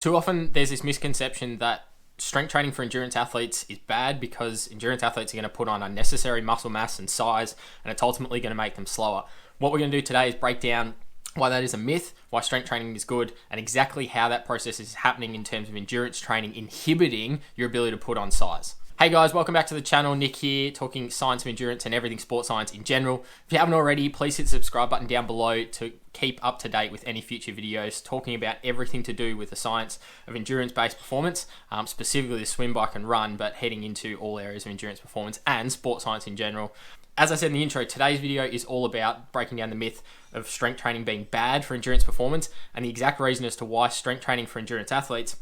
Too often there's this misconception that strength training for endurance athletes is bad because endurance athletes are going to put on unnecessary muscle mass and size, and it's ultimately going to make them slower. What we're going to do today is break down why that is a myth, why strength training is good, and exactly how that process is happening in terms of endurance training inhibiting your ability to put on size. Hey guys, welcome back to the channel. Nick here, talking science of endurance and everything sports science in general. If you haven't already, please hit the subscribe button down below to keep up to date with any future videos talking about everything to do with the science of endurance-based performance, specifically the swim, bike, and run, but heading into all areas of endurance performance and sports science in general. As I said in the intro, today's video is all about breaking down the myth of strength training being bad for endurance performance and the exact reason as to why strength training for endurance athletes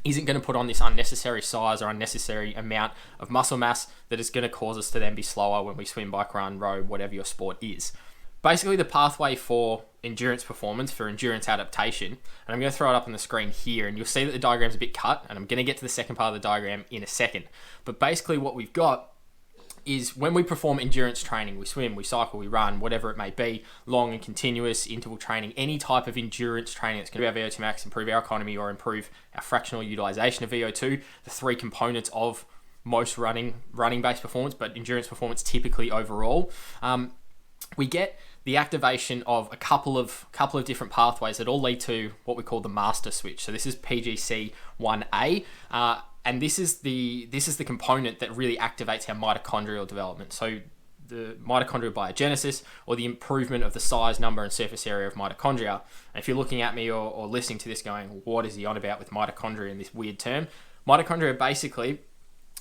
isn't going to put on this unnecessary size or unnecessary amount of muscle mass that is going to cause us to then be slower when we swim, bike, run, row, whatever your sport is. Basically, the pathway for endurance performance, for endurance adaptation, and I'm going to throw it up on the screen here, and you'll see that the diagram's a bit cut, and I'm going to get to the second part of the diagram in a second. But basically what we've got is when we perform endurance training, we swim, we cycle, we run, whatever it may be, long and continuous interval training, any type of endurance training that's going to improve our VO2 max, improve our economy, or improve our fractional utilization of VO2, the three components of most running-based performance, but endurance performance typically overall, we get the activation of a couple of different pathways that all lead to what we call the master switch. So this is PGC1A, and this is the component that really activates our mitochondrial development. So the mitochondrial biogenesis, or the improvement of the size, number, and surface area of mitochondria. And if you're looking at me or listening to this going, what is he on about with mitochondria in this weird term? Mitochondria are basically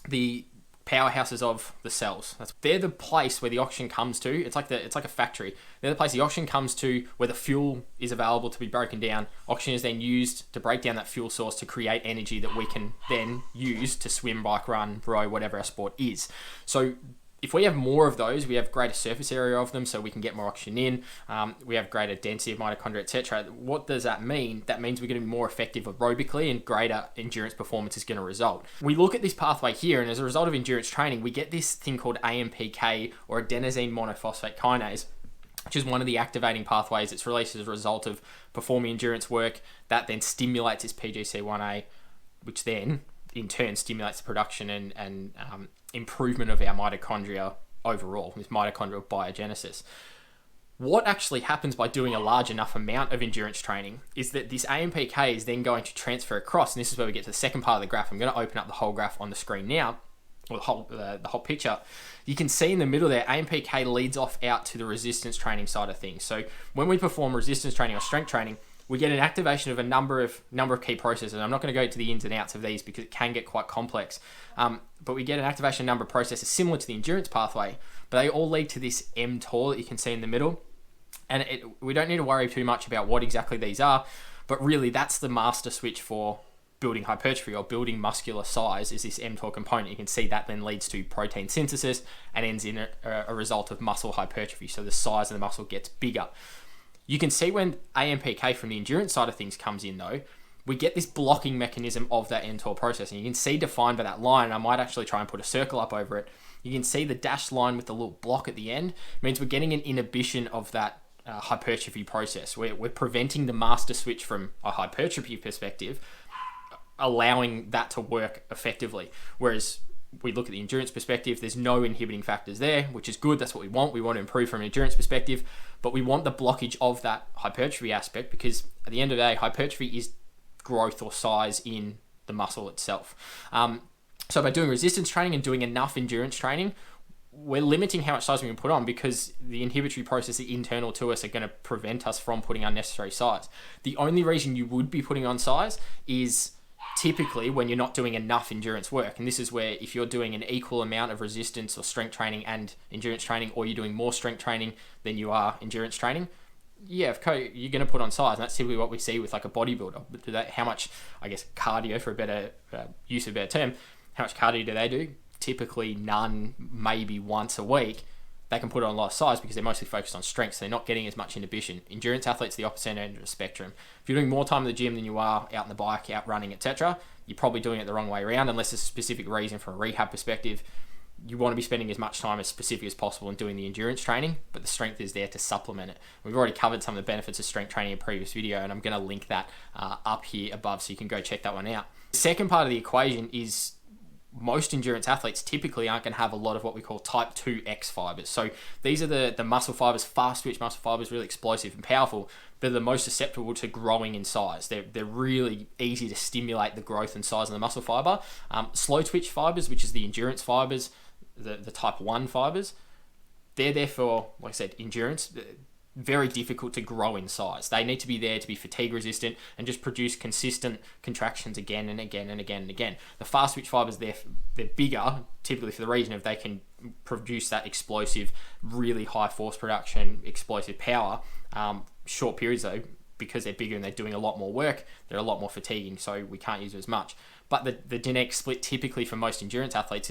the powerhouses of the cells. They're the place where the oxygen comes to. It's like a factory. They're the place the oxygen comes to where the fuel is available to be broken down. Oxygen is then used to break down that fuel source to create energy that we can then use to swim, bike, run, row, whatever our sport is. So if we have more of those, we have greater surface area of them, so we can get more oxygen in. We have greater density of mitochondria, etc. What does that mean? That means we're going to be more effective aerobically, and greater endurance performance is going to result. We look at this pathway here, and as a result of endurance training, we get this thing called AMPK, or adenosine monophosphate kinase, which is one of the activating pathways. It's released as a result of performing endurance work. That then stimulates this PGC1A, which then in turn stimulates the production and improvement of our mitochondria overall, this mitochondrial biogenesis. What actually happens by doing a large enough amount of endurance training is that this AMPK is then going to transfer across, and this is where we get to the second part of the graph. I'm going to open up the whole graph on the screen now, or the whole picture. You can see in the middle there, AMPK leads off out to the resistance training side of things. So when we perform resistance training or strength training, we get an activation of a number of key processes. I'm not going to go to the ins and outs of these because it can get quite complex. But we get an activation of a number of processes similar to the endurance pathway, but they all lead to this mTOR that you can see in the middle. And we don't need to worry too much about what exactly these are, but really that's the master switch for building hypertrophy or building muscular size, is this mTOR component. You can see that then leads to protein synthesis and ends in a result of muscle hypertrophy. So the size of the muscle gets bigger. You can see when AMPK from the endurance side of things comes in though, we get this blocking mechanism of that mTOR process. And you can see defined by that line, and I might actually try and put a circle up over it. You can see the dashed line with the little block at the end. It means we're getting an inhibition of that hypertrophy process. We're preventing the master switch from a hypertrophy perspective, allowing that to work effectively. Whereas we look at the endurance perspective, there's no inhibiting factors there, which is good. That's what we want. We want to improve from an endurance perspective, but we want the blockage of that hypertrophy aspect, because at the end of the day, hypertrophy is growth or size in the muscle itself. So by doing resistance training and doing enough endurance training, we're limiting how much size we can put on, because the inhibitory processes internal to us are going to prevent us from putting unnecessary size. The only reason you would be putting on size is typically when you're not doing enough endurance work. And this is where if you're doing an equal amount of resistance or strength training and endurance training, or you're doing more strength training than you are endurance training, yeah, of course, you're going to put on size. And that's typically what we see with like a bodybuilder. How much, I guess, cardio, for a better use of a better term, how much cardio do they do? Typically none, maybe once a week. They can put on a lot of size because they're mostly focused on strength, so they're not getting as much inhibition. Endurance athletes, the opposite end of the spectrum. If you're doing more time in the gym than you are out on the bike, out running, etc., you're probably doing it the wrong way around, unless there's a specific reason from a rehab perspective. you want to be spending as much time as specific as possible in doing the endurance training, but the strength is there to supplement it. We've already covered some of the benefits of strength training in a previous video, and I'm going to link that up here above so you can go check that one out. The second part of the equation is most endurance athletes typically aren't going to have a lot of what we call type 2X fibers. So these are the muscle fibers, fast twitch muscle fibers, really explosive and powerful. They're the most susceptible to growing in size. They're really easy to stimulate the growth and size of the muscle fiber. Slow twitch fibers, which is the endurance fibers, the type 1 fibers, they're there for, like I said, endurance. Very difficult to grow in size. They need to be there to be fatigue resistant and just produce consistent contractions again and again and again and again. The fast twitch fibers, they're bigger, typically for the reason of they can produce that explosive, really high force production, explosive power. Short periods though, because they're bigger and they're doing a lot more work, they're a lot more fatiguing, so we can't use it as much. But the genetic split typically for most endurance athletes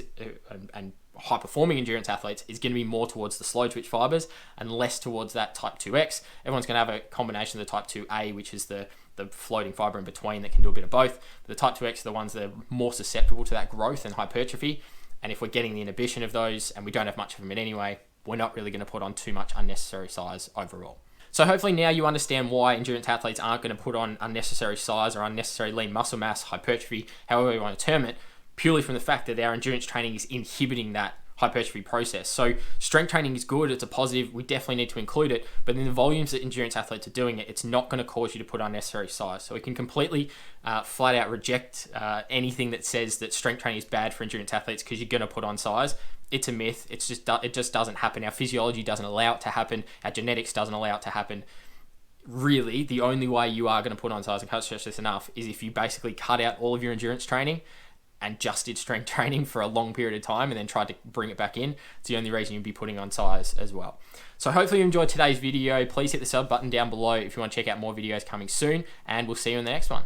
and high-performing endurance athletes is going to be more towards the slow twitch fibers and less towards that type 2X. Everyone's going to have a combination of the type 2A, which is the floating fiber in between that can do a bit of both. But the type 2X are the ones that are more susceptible to that growth and hypertrophy. And if we're getting the inhibition of those and we don't have much of them in anyway, we're not really going to put on too much unnecessary size overall. So hopefully now you understand why endurance athletes aren't going to put on unnecessary size or unnecessary lean muscle mass, hypertrophy, however you want to term it, purely from the fact that our endurance training is inhibiting that hypertrophy process. So strength training is good, it's a positive, we definitely need to include it, but in the volumes that endurance athletes are doing it, it's not going to cause you to put unnecessary size. So we can completely flat out reject anything that says that strength training is bad for endurance athletes because you're going to put on size. It's a myth. It just doesn't happen. Our physiology doesn't allow it to happen. Our genetics doesn't allow it to happen. Really, the only way you are going to put on size, and can't stress this enough, is if you basically cut out all of your endurance training and just did strength training for a long period of time and then tried to bring it back in. It's the only reason you'd be putting on size as well. So hopefully you enjoyed today's video. Please hit the sub button down below if you want to check out more videos coming soon, and we'll see you in the next one.